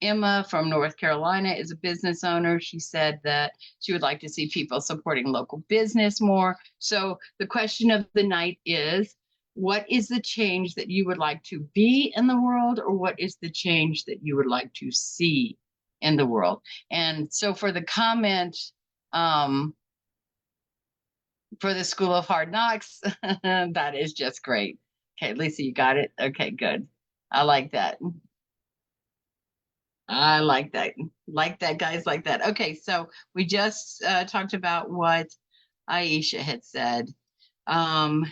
Emma from North Carolina is a business owner. She said that she would like to see people supporting local business more. So the question of the night is, what is the change that you would like to be in the world, or what is the change that you would like to see in the world? And so for the comment, um, for the School of Hard Knocks, that is just great. Okay, Lisa, you got it? Okay, good. I like that. I like that. Like that, guys, like that. Okay, so we just talked about what Aisha had said. Um,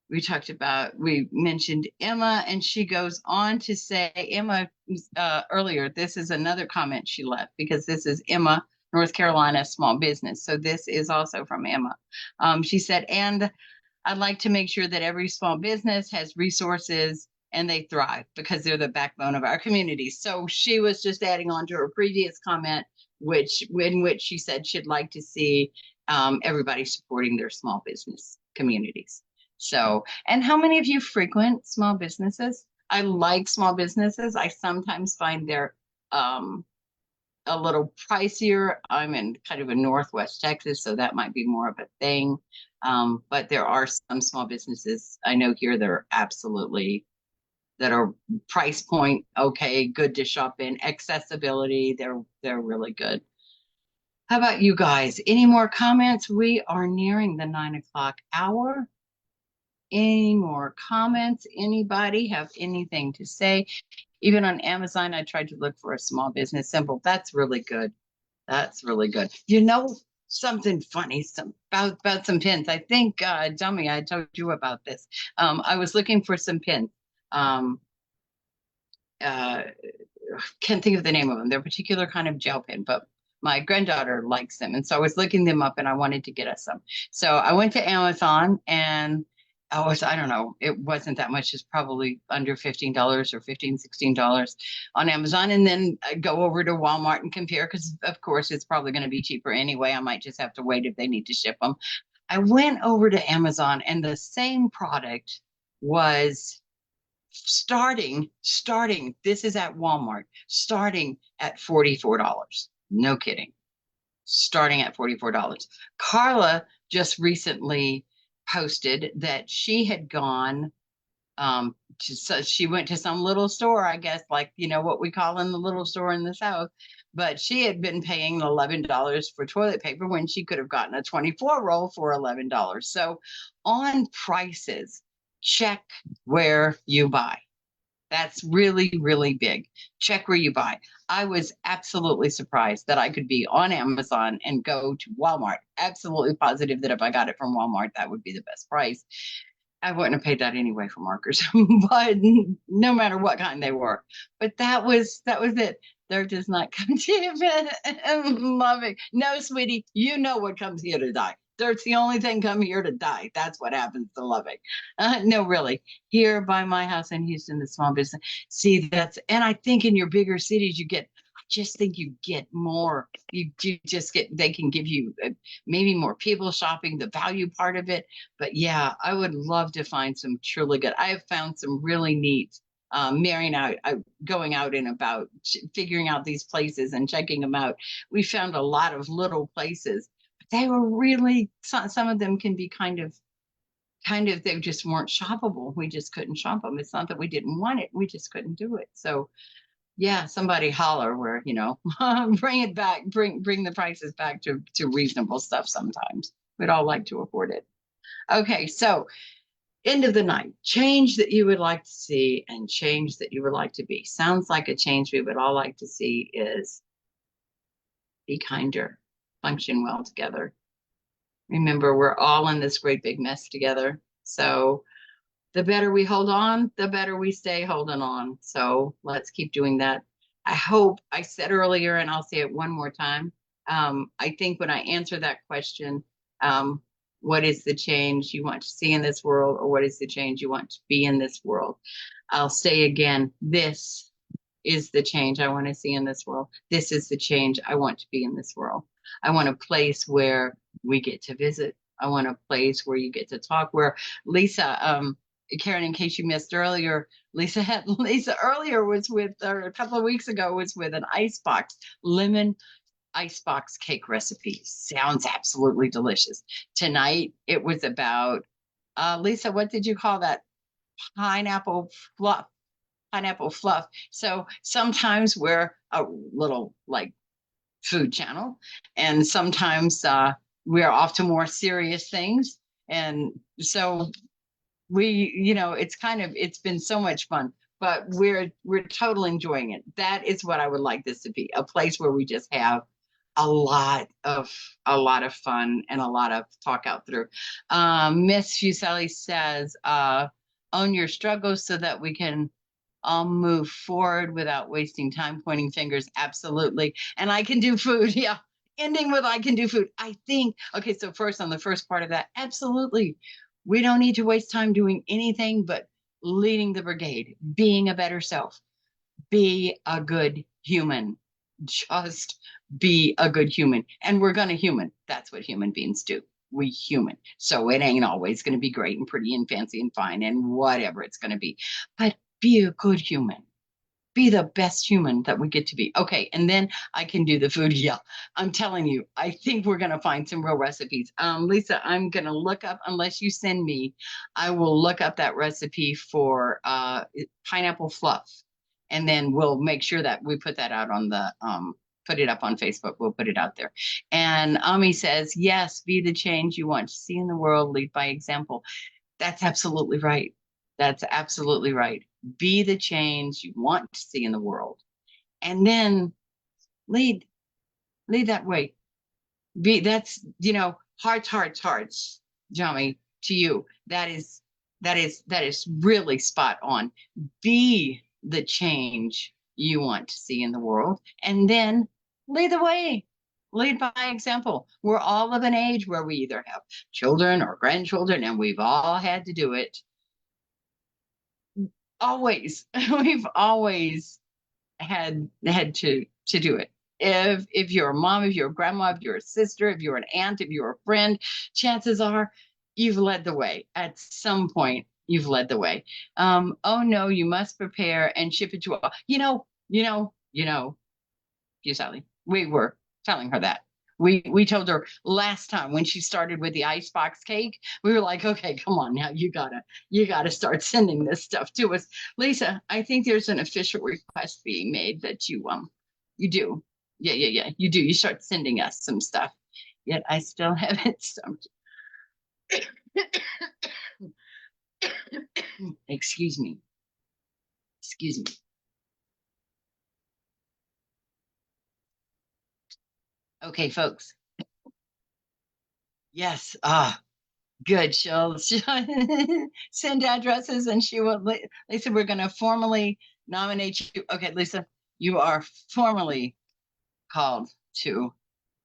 we mentioned Emma, and she goes on to say, Emma, earlier, this is another comment she left because this is Emma, North Carolina small business. So this is also from Emma. She said, and I'd like to make sure that every small business has resources and they thrive because they're the backbone of our communities. So she was just adding on to her previous comment, in which she said she'd like to see everybody supporting their small business communities. So, and how many of you frequent small businesses? I like small businesses. I sometimes find they're a little pricier. I'm in kind of a Northwest Texas, so that might be more of a thing. But there are some small businesses I know here that are absolutely that are price point okay, good to shop in, accessibility. They're really good. How about you guys? Any more comments? We are nearing the 9 o'clock hour. Any more comments? Anybody have anything to say? Even on Amazon, I tried to look for a small business symbol. That's really good. That's really good. You know, something funny about some pins. I think, Dummy, I told you about this. I was looking for some pins. Um, uh, can't think of the name of them. They're a particular kind of gel pen, but my granddaughter likes them. And so I was looking them up and I wanted to get us some. So I went to Amazon and I don't know, it wasn't that much. It's probably under $15 or $16 on Amazon. And then I go over to Walmart and compare because, of course, it's probably going to be cheaper anyway. I might just have to wait if they need to ship them. I went over to Amazon and the same product was starting, this is at Walmart, starting at $44. No kidding. Starting at $44. Carla just recently posted that she had gone so she went to some little store, I guess, like what we call in the little store in the South. But she had been paying $11 for toilet paper when she could have gotten a 24 roll for $11. So on prices, check where you buy. That's really, really big. Check where you buy. I was absolutely surprised that I could be on Amazon and go to Walmart. Absolutely positive that if I got it from Walmart, that would be the best price. I wouldn't have paid that anyway for markers, but no matter what kind they were. But that was it. They're just not coming to it. Loving. No, sweetie, you know what comes here to die. Dirt's the only thing come here to die. That's what happens to Loving. No, really. Here by my house in Houston, the small business. See, and I think in your bigger cities, I just think you get more. You just get, they can give you maybe more people shopping, the value part of it. But yeah, I would love to find some truly good. I have found some really neat marrying out, going out and about, figuring out these places and checking them out. We found a lot of little places. But they were really, some of them can be kind of, they just weren't shoppable. We just couldn't shop them. It's not that we didn't want it, we just couldn't do it. So yeah, somebody holler where, bring it back, bring the prices back to reasonable stuff sometimes. We'd all like to afford it. Okay, so end of the night, change that you would like to see and change that you would like to be. Sounds like a change we would all like to see is be kinder, function well together. Remember, we're all in this great big mess together. So the better we hold on, the better we stay holding on. So let's keep doing that. I hope I said earlier, and I'll say it one more time. I think when I answer that question, what is the change you want to see in this world, or what is the change you want to be in this world? I'll say again, this is the change I want to see in this world. This is the change I want to be in this world. I want a place where we get to visit. I want a place where you get to talk, where Lisa, Karen, in case you missed earlier, Lisa earlier was with, or a couple of weeks ago was with an icebox, lemon icebox cake recipe. Sounds absolutely delicious. Tonight it was about, Lisa, what did you call that? Pineapple fluff. Pineapple fluff. So sometimes we're a little like food channel, and sometimes we're off to more serious things. And so it's been so much fun, but we're totally enjoying it. That is what I would like this to be, a place where we just have a lot of fun and a lot of talk out through. Miss Fuseli says, own your struggles so that we can all move forward without wasting time pointing fingers. Absolutely. And I can do food. Yeah. Ending with I can do food. I think, okay, so first on the first part of that, absolutely. We don't need to waste time doing anything but leading the brigade, being a better self, be a good human. Just be a good human. And we're going to human. That's what human beings do. We human. So it ain't always going to be great and pretty and fancy and fine and whatever it's going to be. But be a good human. Be the best human that we get to be. Okay, and then I can do the food. Yeah, I'm telling you, I think we're gonna find some real recipes. Lisa, I'm gonna look up, unless you send me, I will look up that recipe for pineapple fluff, and then we'll make sure that we put that out on the put it up on Facebook. We'll put it out there. And Ami says, yes, be the change you want to see in the world, lead by example. That's absolutely right. That's absolutely right. Be the change you want to see in the world. And then lead, lead that way. Hearts, Johnny, to you. That is really spot on. Be the change you want to see in the world. And then lead the way. Lead by example. We're all of an age where we either have children or grandchildren, and we've all had to do it. Always. We've always had to do it. If you're a mom, if you're a grandma, if you're a sister, if you're an aunt, if you're a friend, chances are you've led the way. At some point, you've led the way. Oh no, you must prepare and ship it to all. You, Sally. We were telling her that. We told her last time when she started with the icebox cake, we were like, okay, come on now, you gotta start sending this stuff to us. Lisa, I think there's an official request being made that you do. Yeah, you do. You start sending us some stuff. Yet I still haven't stumped. Excuse me. Excuse me. Okay, folks. Yes. Good. She'll send addresses, and she will. Lisa, we're going to formally nominate you. Okay, Lisa, you are formally called to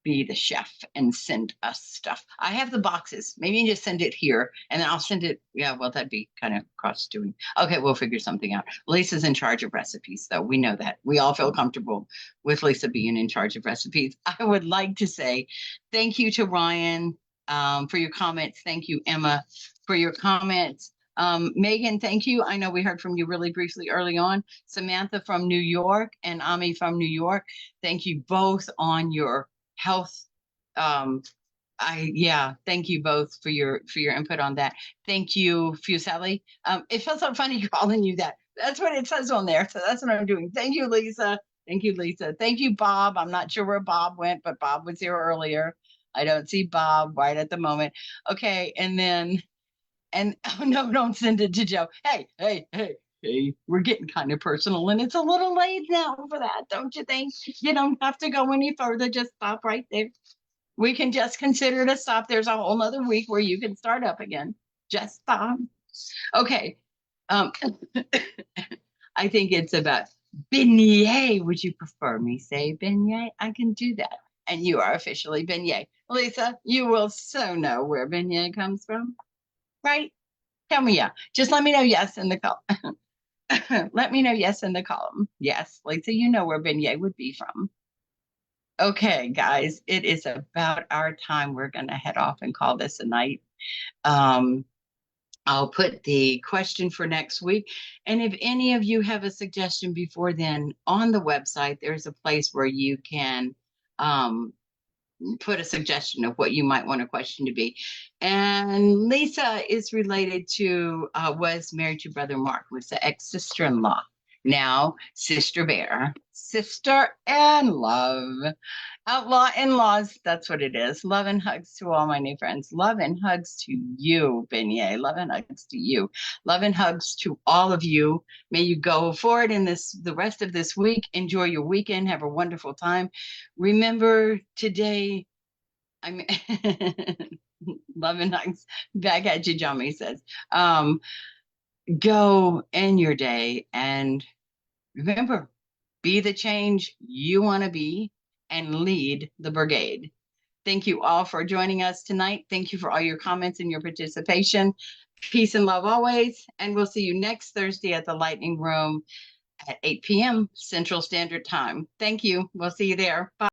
be the chef and send us stuff. I have the boxes. Maybe you just send it here, and then I'll send it. Yeah, well, that'd be kind of cross doing. Okay, we'll figure something out. Lisa's in charge of recipes, though. We know that. We all feel comfortable with Lisa being in charge of recipes. I would like to say thank you to Ryan for your comments. Thank you, Emma, for your comments. Megan, thank you. I know we heard from you really briefly early on. Samantha from New York and Ami from New York. Thank you both on your health. Thank you both for your input on that. Thank you, Fuseli. It feels so funny calling you that. That's what it says on there. So that's what I'm doing. Thank you, Lisa. Thank you, Lisa. Thank you, Bob. I'm not sure where Bob went, but Bob was here earlier. I don't see Bob right at the moment. Okay, oh no, don't send it to Joe. Hey, we're getting kind of personal, and it's a little late now for that, don't you think? You don't have to go any further. Just stop right there. We can just consider it a stop. There's a whole nother week where you can start up again. Just stop. Okay. I think it's about beignet. Would you prefer me say beignet? I can do that. And you are officially beignet. Lisa, you will so know where beignet comes from, right? Tell me yeah. Just let me know yes in the column. Let me know yes in the column. Yes, Lisa, you know where beignet would be from. Okay, guys, it is about our time. We're going to head off and call this a night. Um, I'll put the question for next week. And if any of you have a suggestion before then, on the website, there's a place where you can um, put a suggestion of what you might want a question to be. And Lisa is related to, was married to Brother Mark, was the ex-sister-in-law. Now, Sister Bear, sister and love. Outlaw in-laws, that's what it is. Love and hugs to all my new friends. Love and hugs to you, Beignet. Love and hugs to you. Love and hugs to all of you. May you go forward in the rest of this week. Enjoy your weekend. Have a wonderful time. Remember today, I mean, love and hugs back at you, Jami says. Go in your day and remember, be the change you want to be and lead the brigade. Thank you all for joining us tonight. Thank you for all your comments and your participation. Peace and love always. And we'll see you next Thursday at the Lightning Room at 8 p.m. Central Standard Time. Thank you. We'll see you there. Bye.